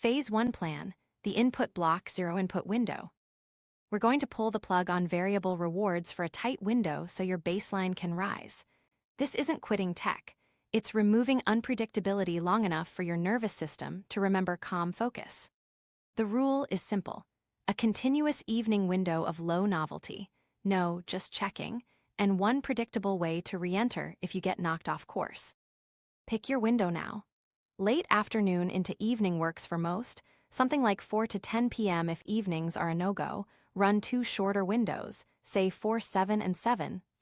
Phase 1 plan, the input block zero input window. We're going to pull the plug on variable rewards for a tight window so your baseline can rise. This isn't quitting tech. It's removing unpredictability long enough for your nervous system to remember calm focus. The rule is simple. A continuous evening window of low novelty, no, just checking, and one predictable way to re-enter if you get knocked off course. Pick your window now. Late afternoon into evening works for most, something like 4 to 10 p.m. if evenings are a no-go. Run two shorter windows, say 4-7 and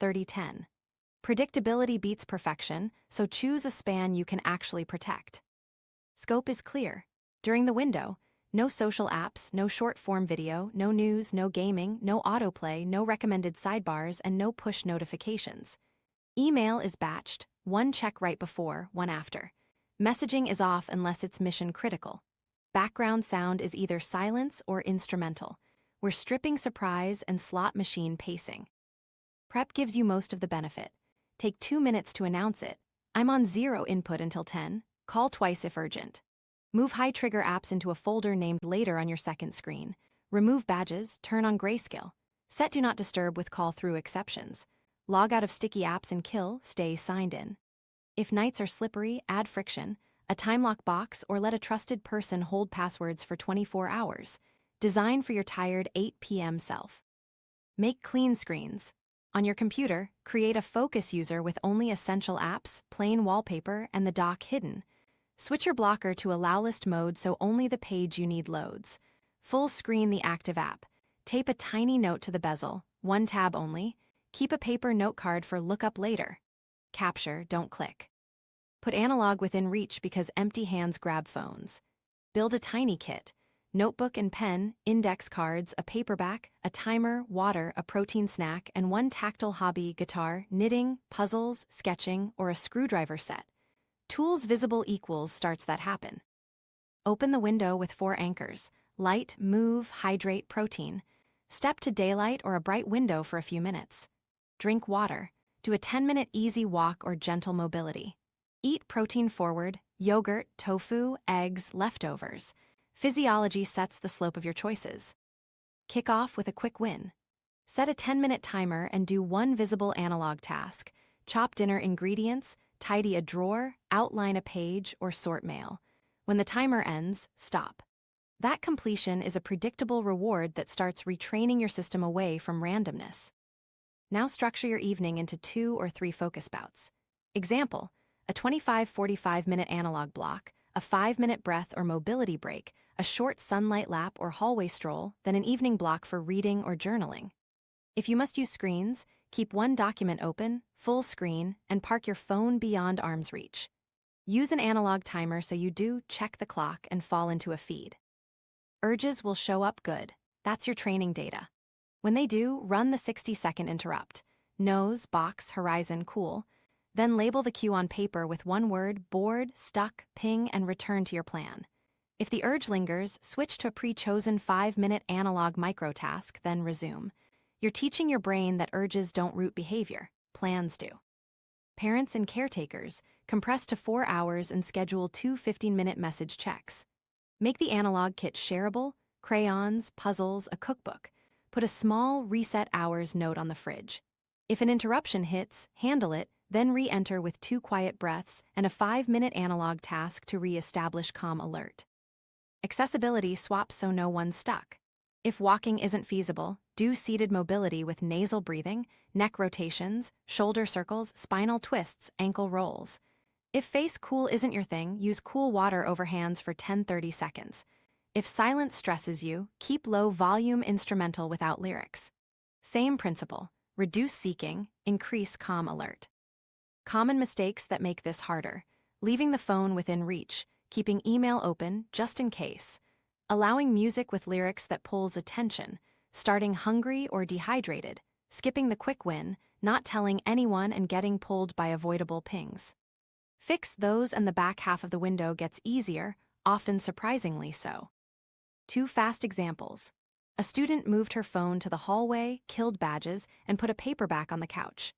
7-30-10. Predictability beats perfection, so choose a span you can actually protect. Scope is clear. During the window, no social apps, no short-form video, no news, no gaming, no autoplay, no recommended sidebars, and no push notifications. Email is batched, one check right before, one after. Messaging is off unless it's mission critical. Background sound is either silence or instrumental. We're stripping surprise and slot machine pacing. Prep gives you most of the benefit. Take 2 minutes to announce it. I'm on 0 input until 10. Call twice if urgent. Move high-trigger apps into a folder named Later on your second screen. Remove badges, turn on grayscale. Set Do Not Disturb with call-through exceptions. Log out of sticky apps and kill, stay signed in. If nights are slippery, add friction, a time lock box, or let a trusted person hold passwords for 24 hours. Design for your tired 8 p.m. self. Make clean screens. On your computer, create a focus user with only essential apps, plain wallpaper, and the dock hidden. Switch your blocker to allow list mode so only the page you need loads. Full screen the active app. Tape a tiny note to the bezel, one tab only. Keep a paper note card for lookup later. Capture, don't click. Put analog within reach because empty hands grab phones. Build a tiny kit. Notebook and pen, index cards, a paperback, a timer, water, a protein snack, and one tactile hobby: guitar, knitting, puzzles, sketching, or a screwdriver set. Tools visible equals starts that happen. Open the window with 4 anchors: light, move, hydrate, protein. Step to daylight or a bright window for a few minutes. Drink water. Do a 10-minute easy walk or gentle mobility. Eat protein forward, yogurt, tofu, eggs, leftovers. Physiology sets the slope of your choices. Kick off with a quick win. Set a 10-minute timer and do one visible analog task: chop dinner ingredients, tidy a drawer, outline a page, or sort mail. When the timer ends, stop. That completion is a predictable reward that starts retraining your system away from randomness. Now structure your evening into 2 or 3 focus bouts. Example: a 25-45-minute analog block, a 5-minute breath or mobility break, a short sunlight lap or hallway stroll, then an evening block for reading or journaling. If you must use screens, keep one document open, full screen, and park your phone beyond arm's reach. Use an analog timer so you do check the clock and fall into a feed. Urges will show up good. That's your training data. When they do, run the 60-second interrupt. Nose, box, horizon, cool. Then label the cue on paper with one word: bored, stuck, ping, and return to your plan. If the urge lingers, switch to a pre-chosen 5-minute analog microtask, then resume. You're teaching your brain that urges don't root behavior, plans do. Parents and caretakers, compress to 4 hours and schedule 2 15-minute message checks. Make the analog kit shareable: crayons, puzzles, a cookbook. Put a small reset hours note on the fridge. If an interruption hits, handle it, then re-enter with 2 quiet breaths and a 5-minute analog task to re-establish calm alert. Accessibility swaps so no one's stuck. If walking isn't feasible, do seated mobility with nasal breathing, neck rotations, shoulder circles, spinal twists, ankle rolls. If face cool isn't your thing, use cool water over hands for 10-30 seconds. If silence stresses you, keep low volume instrumental without lyrics. Same principle: reduce seeking, increase calm alert. Common mistakes that make this harder: leaving the phone within reach, keeping email open just in case, allowing music with lyrics that pulls attention, starting hungry or dehydrated, skipping the quick win, not telling anyone, and getting pulled by avoidable pings. Fix those and the back half of the window gets easier, often surprisingly so. 2 fast examples. A student moved her phone to the hallway, killed badges, and put a paperback on the couch.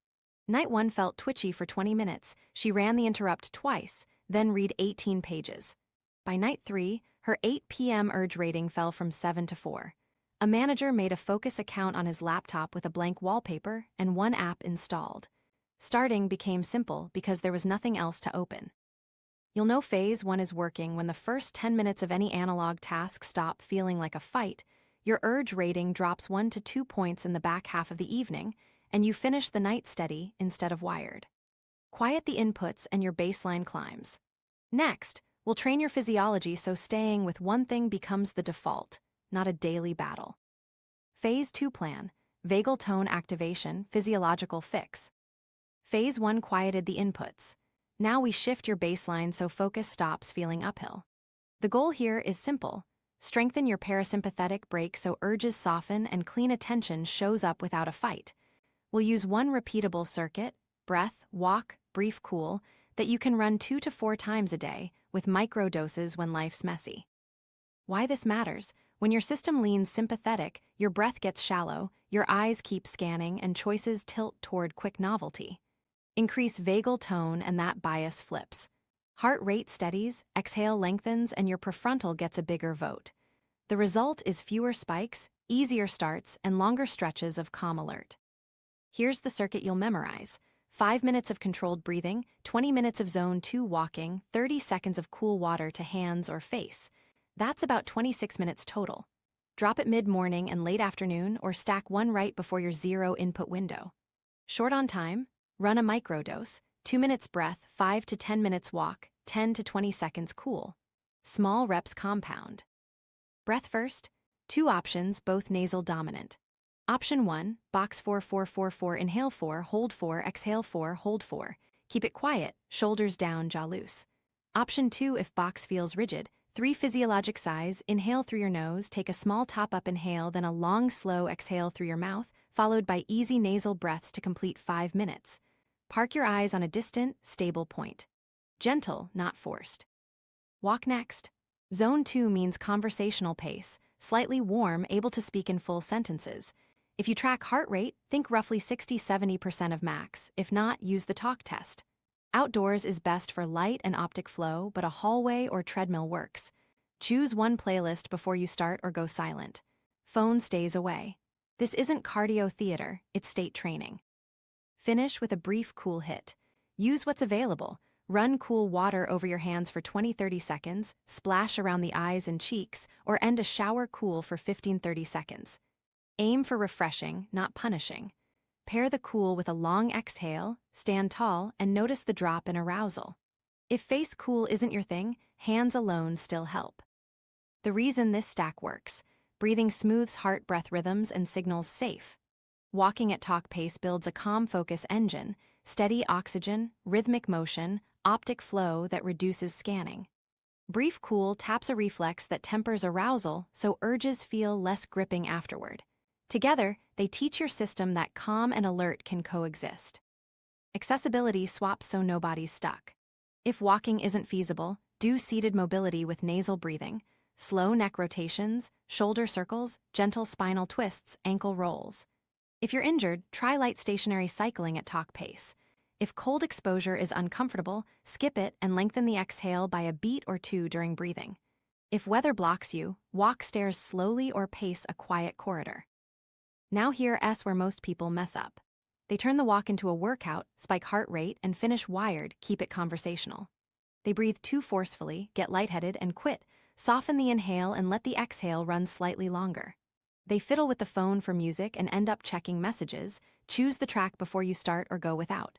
Night 1 felt twitchy for 20 minutes. She ran the interrupt twice, then read 18 pages. By night 3, her 8 p.m. urge rating fell from 7 to 4. A manager made a focus account on his laptop with a blank wallpaper and one app installed. Starting became simple because there was nothing else to open. You'll know phase 1 is working when the first 10 minutes of any analog task stop feeling like a fight, your urge rating drops 1 to 2 points in the back half of the evening, and you finish the night steady instead of wired. Quiet the inputs and your baseline climbs. Next, we'll train your physiology so staying with one thing becomes the default, not a daily battle. Phase 2 plan, vagal tone activation, physiological fix. Phase 1 quieted the inputs. Now we shift your baseline so focus stops feeling uphill. The goal here is simple. Strengthen your parasympathetic brake so urges soften and clean attention shows up without a fight. We'll use one repeatable circuit, breath, walk, brief, cool, that you can run 2 to 4 times a day with micro doses when life's messy. Why this matters: when your system leans sympathetic, your breath gets shallow, your eyes keep scanning, and choices tilt toward quick novelty. Increase vagal tone and that bias flips. Heart rate steadies, exhale lengthens, and your prefrontal gets a bigger vote. The result is fewer spikes, easier starts, and longer stretches of calm alert. Here's the circuit you'll memorize. 5 minutes of controlled breathing, 20 minutes of zone 2 walking, 30 seconds of cool water to hands or face. That's about 26 minutes total. Drop it mid-morning and late afternoon or stack one right before your zero input window. Short on time? Run a microdose, 2 minutes breath, 5 to 10 minutes walk, 10 to 20 seconds cool. Small reps compound. Breath first, 2 options, both nasal dominant. Option 1, box 4-4-4-4, inhale 4, hold 4, exhale 4, hold 4. Keep it quiet, shoulders down, jaw loose. Option 2, if box feels rigid, 3 physiologic sighs, inhale through your nose, take a small top-up inhale, then a long, slow exhale through your mouth, followed by easy nasal breaths to complete 5 minutes. Park your eyes on a distant, stable point. Gentle, not forced. Walk next. Zone 2 means conversational pace, slightly warm, able to speak in full sentences. If you track heart rate, think roughly 60-70% of max. If not, use the talk test. Outdoors is best for light and optic flow, but a hallway or treadmill works. Choose one playlist before you start or go silent. Phone stays away. This isn't cardio theater, it's state training. Finish with a brief cool hit. Use what's available. Run cool water over your hands for 20-30 seconds, splash around the eyes and cheeks, or end a shower cool for 15-30 seconds. Aim for refreshing, not punishing. Pair the cool with a long exhale, stand tall, and notice the drop in arousal. If face cool isn't your thing, hands alone still help. The reason this stack works: breathing smooths heart-breath rhythms and signals safe. Walking at talk pace builds a calm focus engine, steady oxygen, rhythmic motion, optic flow that reduces scanning. Brief cool taps a reflex that tempers arousal so urges feel less gripping afterward. Together, they teach your system that calm and alert can coexist. Accessibility swaps so nobody's stuck. If walking isn't feasible, do seated mobility with nasal breathing, slow neck rotations, shoulder circles, gentle spinal twists, ankle rolls. If you're injured, try light stationary cycling at talk pace. If cold exposure is uncomfortable, skip it and lengthen the exhale by a beat or 2 during breathing. If weather blocks you, walk stairs slowly or pace a quiet corridor. Now here's where most people mess up. They turn the walk into a workout, spike heart rate, and finish wired, keep it conversational. They breathe too forcefully, get lightheaded, and quit. Soften the inhale and let the exhale run slightly longer. They fiddle with the phone for music and end up checking messages. Choose the track before you start or go without.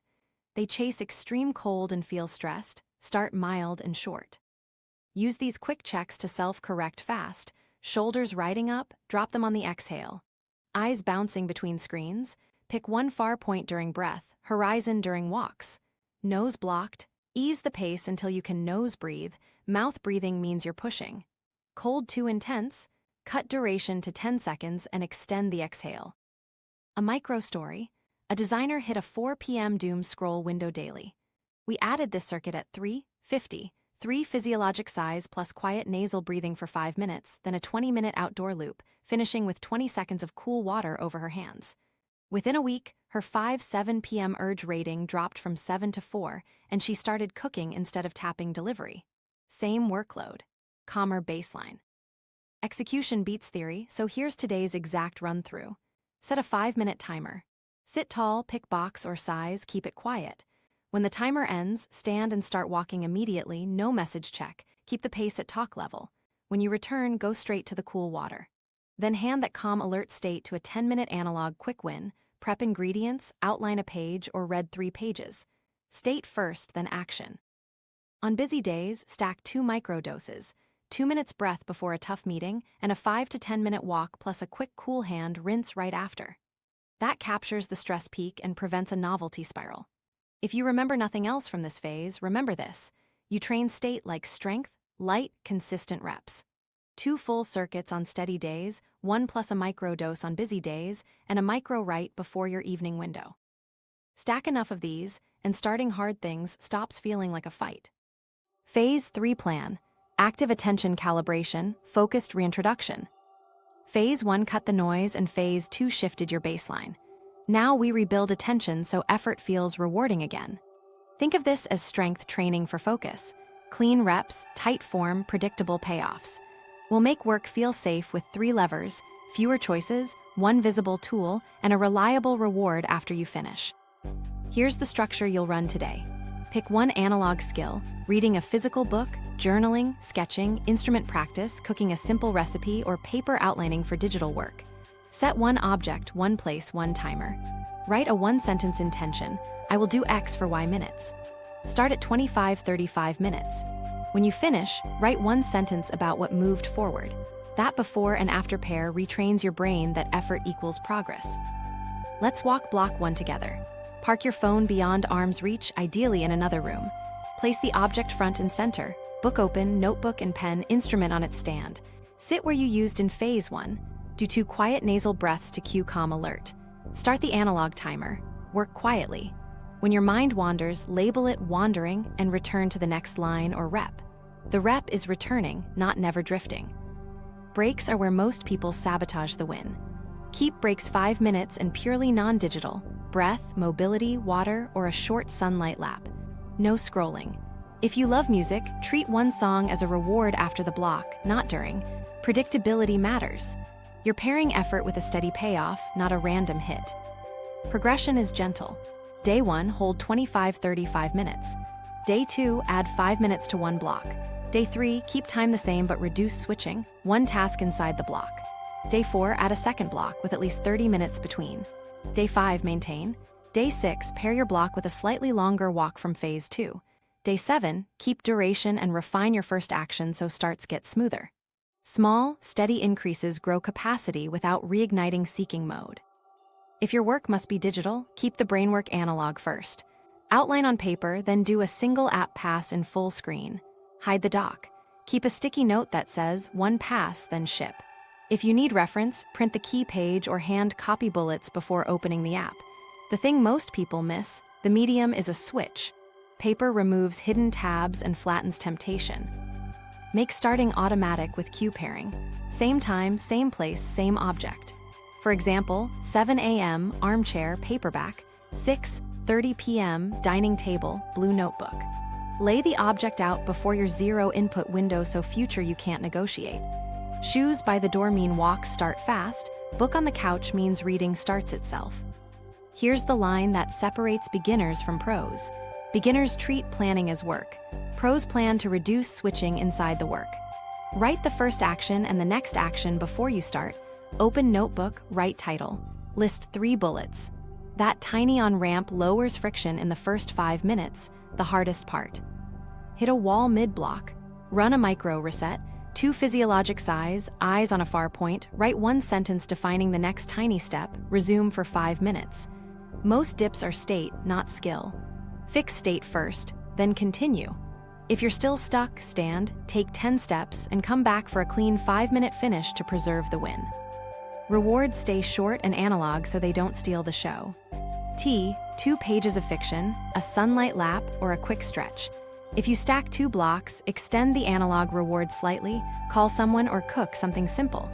They chase extreme cold and feel stressed. Start mild and short. Use these quick checks to self-correct fast. Shoulders riding up, drop them on the exhale. Eyes bouncing between screens. Pick one far point during breath, horizon during walks. Nose blocked. Ease the pace until you can nose breathe. Mouth breathing means you're pushing. Cold too intense? Cut duration to 10 seconds and extend the exhale. A micro story: a designer hit a 4 p.m. doom scroll window daily. We added this circuit at 3:50, 3 physiologic sighs plus quiet nasal breathing for 5 minutes, then a 20-minute outdoor loop, finishing with 20 seconds of cool water over her hands. Within a week, her 5-7 p.m. urge rating dropped from 7 to 4, and she started cooking instead of tapping delivery. Same workload, calmer baseline. Execution beats theory, so here's today's exact run-through. Set a 5-minute timer. Sit tall, pick box or size, keep it quiet. When the timer ends, stand and start walking immediately, no message check. Keep the pace at talk level. When you return, go straight to the cool water. Then hand that calm alert state to a 10-minute analog quick win. Prep ingredients, outline a page, or read 3 pages. State first, then action. On busy days, stack 2 microdoses, 2 minutes breath before a tough meeting, and a 5 to 10-minute walk plus a quick cool hand rinse right after. That captures the stress peak and prevents a novelty spiral. If you remember nothing else from this phase, remember this. You train state like strength, light, consistent reps. 2 full circuits on steady days, 1 plus a microdose on busy days, and a micro right before your evening window. Stack enough of these, and starting hard things stops feeling like a fight. Phase 3 plan. Active attention calibration, focused reintroduction. Phase 1 cut the noise and Phase 2 shifted your baseline. Now we rebuild attention so effort feels rewarding again. Think of this as strength training for focus. Clean reps, tight form, predictable payoffs. We'll make work feel safe with 3 levers, fewer choices, 1 visible tool, and a reliable reward after you finish. Here's the structure you'll run today. Pick 1 analog skill, reading a physical book, journaling, sketching, instrument practice, cooking a simple recipe, or paper outlining for digital work. Set 1 object, 1 place, 1 timer. Write a 1-sentence intention. I will do X for Y minutes. Start at 25-35 minutes. When you finish, write 1 sentence about what moved forward. That before and after pair retrains your brain that effort equals progress. Let's walk block 1 together. Park your phone beyond arm's reach, ideally in another room. Place the object front and center. Book open, notebook and pen, instrument on its stand. Sit where you used in Phase 1. Do 2 quiet nasal breaths to cue calm alert. Start the analog timer. Work quietly. When your mind wanders, label it wandering and return to the next line or rep. The rep is returning, not never drifting. Breaks are where most people sabotage the win. Keep breaks 5 minutes and purely non-digital. Breath, mobility, water, or a short sunlight lap. No scrolling. If you love music, treat 1 song as a reward after the block, not during. Predictability matters. You're pairing effort with a steady payoff, not a random hit. Progression is gentle. Day 1, hold 25-35 minutes. Day 2, add 5 minutes to 1 block. Day 3, keep time the same but reduce switching, 1 task inside the block. Day 4, add a second block with at least 30 minutes between. Day 5, maintain. Day 6, pair your block with a slightly longer walk from Phase 2. Day 7, keep duration and refine your first action so starts get smoother. Small, steady increases grow capacity without reigniting seeking mode. If your work must be digital, keep the brainwork analog first. Outline on paper, then do a single app pass in full screen. Hide the doc. Keep a sticky note that says, 1 pass, then ship. If you need reference, print the key page or hand copy bullets before opening the app. The thing most people miss, the medium is a switch. Paper removes hidden tabs and flattens temptation. Make starting automatic with cue pairing. Same time, same place, same object. For example, 7 a.m. armchair, paperback, 6:30 p.m. dining table, blue notebook. Lay the object out before your 0 input window so future you can't negotiate. Shoes by the door mean walks start fast, book on the couch means reading starts itself. Here's the line that separates beginners from pros. Beginners treat planning as work. Pros plan to reduce switching inside the work. Write the first action and the next action before you start. Open notebook, write title. List 3 bullets. That tiny on-ramp lowers friction in the first 5 minutes, the hardest part. Hit a wall mid-block. Run a micro reset. 2 physiologic size, eyes on a far point, write 1 sentence defining the next tiny step, resume for 5 minutes. Most dips are state, not skill. Fix state first, then continue. If you're still stuck, stand, take 10 steps, and come back for a clean 5-minute finish to preserve the win. Rewards stay short and analog so they don't steal the show. 2 pages of fiction, a sunlight lap, or a quick stretch. If you stack 2 blocks, extend the analog reward slightly, call someone or cook something simple.